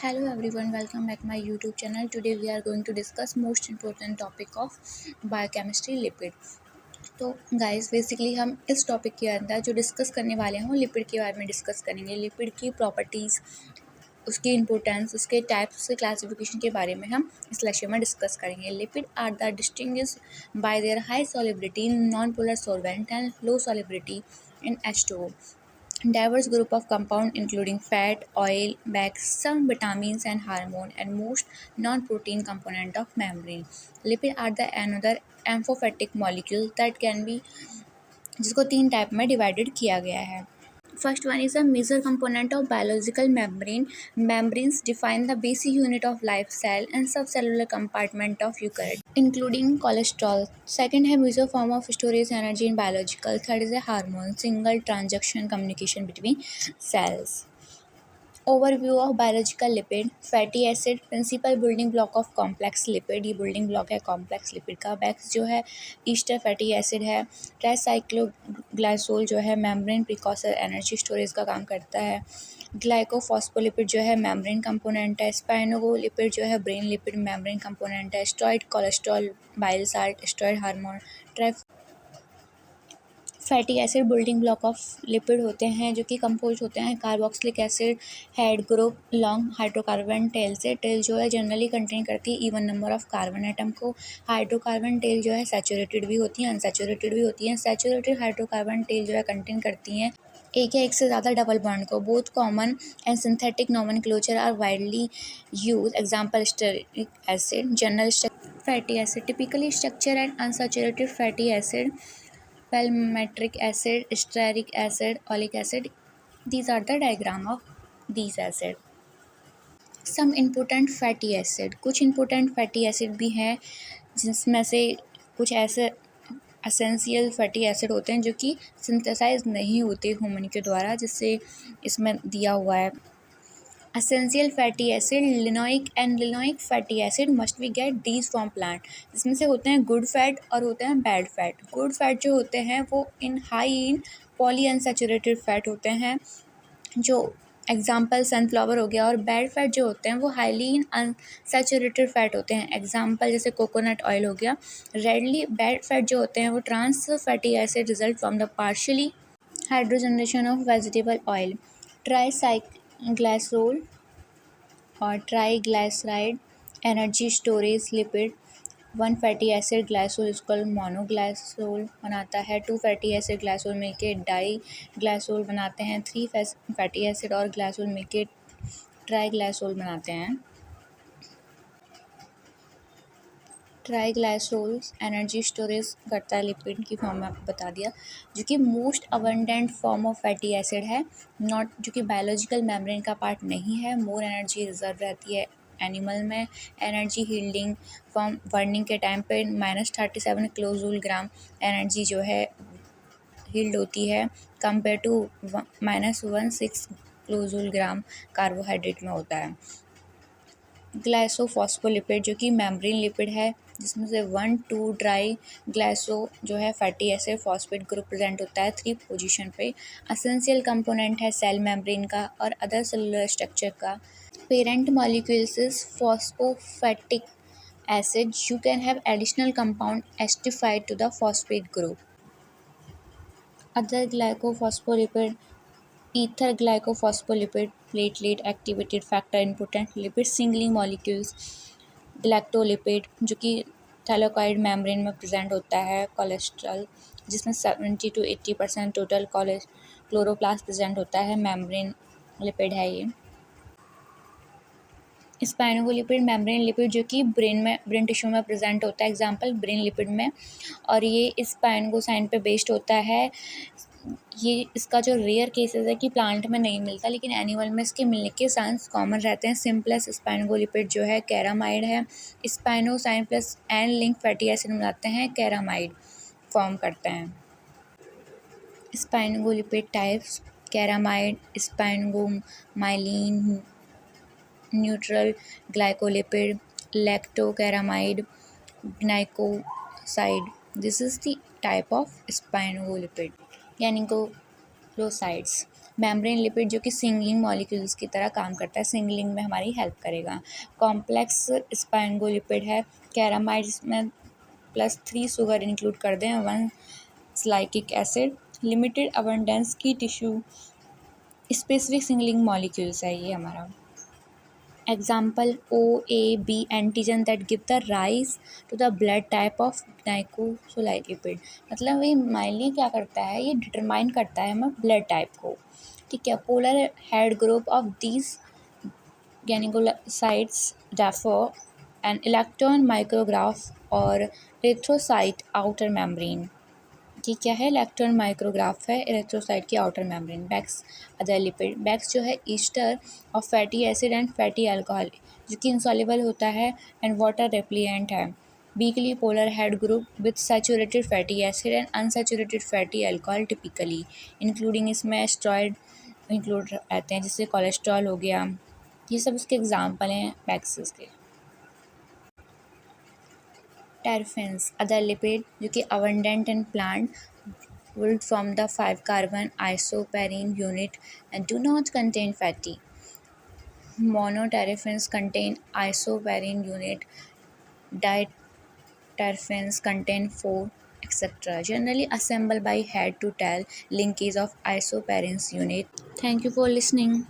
Hello everyone, welcome back my YouTube channel. Today we are going to discuss most important topic of biochemistry lipid. तो guys basically हम इस topic के अंदर जो discuss करने वाले हैं वो लिपिड के बारे में डिस्कस करेंगे। लिपिड की प्रॉपर्टीज़, उसकी इंपॉर्टेंस, उसके टाइप्स के क्लासिफिकेशन के बारे में हम इस लेक्चर में डिस्कस करेंगे। Lipid are the distinguish by their high solubility in non polar solvent and low solubility in H2O. Diverse group of compound including fat, oil, wax, some vitamins and hormone and most non-protein component of membrane. Lipid are the another amphipathic molecule that can be जिसको 3 type में divided किया गया है। First one is a major component of biological membrane. Membranes define the basic unit of life cell and subcellular compartment of eukaryote, including cholesterol. Second है major form of storage energy in biological. Third is a hormone, single transaction communication between cells. Overview of biological lipid. Fatty acid principal building block of complex lipid, ये building block है complex lipid का। Waxes जो है Easter fatty acid है। ट्राइसाइक्लोग्लाइसोल जो है membrane प्रिकॉसर energy storage का काम करता है। ग्लाइकोफॉस्फोलिपिड जो है मेम्ब्रेन कंपोनेंट है। स्पाइनोलिपिड जो है ब्रेन लिपिड मेम्ब्रेन कंपोनेंट है। Steroid cholesterol bile salt steroid hormone. Fatty acid building block of lipid होते हैं जो कि कंपोज होते हैं carboxylic acid head group long hydrocarbon tail से। टेल जो है जनरली कंटेन करती है even number of carbon atom को। हाइड्रोकार्बन टेल जो है सैचुरेटेड भी होती हैं अनसैचुरेटेड भी होती हैं। सैचुरेटेड हाइड्रोकार्बन टेल जो है कंटेन करती हैं एक या एक से ज़्यादा डबल बॉन्ड को। Both common and synthetic nomenclature are widely use. Example stearic acid general fatty acid typically structure and unsaturated fatty acid palmitic acid, stearic acid, oleic acid. These are the diagram of these acid. Some important fatty acid, कुछ important fatty acid भी हैं जिसमें से कुछ ऐसे essential fatty acid होते हैं जो कि सिंथेसाइज नहीं होते ह्यूमन के द्वारा, जिससे इसमें दिया हुआ है essential fatty acid linoleic and linoleic fatty acid must be get these from plant. इसमें से होते हैं गुड फैट और होते हैं बैड फैट। गुड फैट जो होते हैं वो high in poly unsaturated fat होते हैं, जो एग्जाम्पल सनफ्लावर हो गया। और बैड फैट जो होते हैं वो हाईली इन अनसैचुरेटेड फैट होते हैं, एग्जाम्पल जैसे कोकोनट ऑयल हो गया। रेडली बैड फैट जो होते हैं वो trans fatty acid result from the partially hydrogenation of vegetable oil. Triacylglycerol और triglyceride energy storage lipid. 1 fatty acid glycerol इसको मोनोग्लाइसोल बनाता है। 2 फैटी एसिड ग्लाइसोल मिलके डाई ग्लाइसोल बनाते हैं। 3 फैटी एसिड और ग्लाइसोल मिलके ट्राइग्लाइसोल बनाते हैं। ट्राइग्लाइसोल एनर्जी स्टोरेज करता है लिपिड की फॉर्म में, आपको बता दिया, जो कि most abundant form of fatty acid है, नॉट जो कि बायोलॉजिकल मेम्ब्रेन का पार्ट नहीं है। मोर एनर्जी रिजर्व रहती है एनिमल में। एनर्जी हील्डिंग फ्रॉम बर्निंग के टाइम पे -37 किलोजूल ग्राम एनर्जी जो है हील्ड होती है compare to -16 kilojoule gram carbohydrate में होता है। ग्लाइसोफॉस्फोलिपिड जो कि मेम्ब्रेन लिपिड है, जिसमें से 1,2 ट्राई ग्लाइसो जो है fatty acid phosphate group present होता है 3 पोजीशन पे। असेंशियल कंपोनेंट है सेल मेम्ब्रेन का और अदर सेलुलर स्ट्रक्चर का। Parent molecules is phosphatidic acid. You can have additional compound esterified to the phosphate group. Other glycophospholipid, ether glycophospholipid, platelet activated factor important lipid singling molecules, galactolipid जो कि thylakoid membrane में present होता है। Cholesterol जिसमें 70-80% total chloroplast present होता है, membrane lipid है ये। स्पाइनोलिपिड मेम्ब्रेन लिपिड जो कि ब्रेन टिश्यू में प्रेजेंट होता है, एग्जांपल ब्रेन लिपिड में। और ये स्पाइनोसाइन पे बेस्ड होता है। ये इसका जो रेयर केसेस है कि प्लांट में नहीं मिलता, लेकिन एनिमल में इसके मिलने के चांस कॉमन रहते हैं। सिंपलेस्ट स्पाइनोलिपिड जो है कैरामाइड है। Sphingosine plus N link fatty acid मिलाते हैं, कैरामाइड फॉर्म करते हैं। Sphingolipid types ceramide, sphingomyelin, neutral glycolipid, lactosylceramide, glycoside. This is the type of sphingolipid यानी ग्लाइकोसाइड्स। मेम्ब्रेन लिपिड जो कि सिंगलिंग मॉलिक्यूल्स की तरह काम करता है, सिंगलिंग में हमारी हेल्प करेगा। कॉम्प्लेक्स स्पाइंगोलिपिड है, कैरामाइड्स में +3 शुगर इंक्लूड कर दें, 1 साइक्लिक एसिड, लिमिटेड अबंडेंस की टिश्यू स्पेसिफिक सिंगलिंग मॉलिक्यूल्स है ये हमारा। Example OAB antigen that give the rise to the blood type of glycosolipid। मतलब ये mainly क्या करता है, ये डिटरमाइन करता है हमें ब्लड टाइप को, ठीक है। Polar head group of these gangliosides therefore an electron micrograph or erythrocyte outer membrane, कि क्या है, इलेक्ट्रॉन माइक्रोग्राफ है इरेथ्रोसाइट की outer membrane. Waxes other lipid, waxes जो है ester of fatty acid and fatty alcohol, जो कि इंसॉल्युबल होता है एंड वाटर रेप्लिएंट है। Weakly polar head group with saturated fatty acid and unsaturated fatty alcohol typically, including इसमें steroid include रहते हैं, जिससे कोलेस्ट्रॉल हो गया। ये सब इसके एग्जाम्पल हैं बैक्सेस के। टेरफिन्स अदर लिपिड जो कि abundant in plant would from the 5-carbon isoprene unit and do not contain fatty. Monoterpenes contain isoprene unit, diterpenes contain 4, etc. Generally assembled by head to tail linkage of isoprenes unit. Thank you for listening.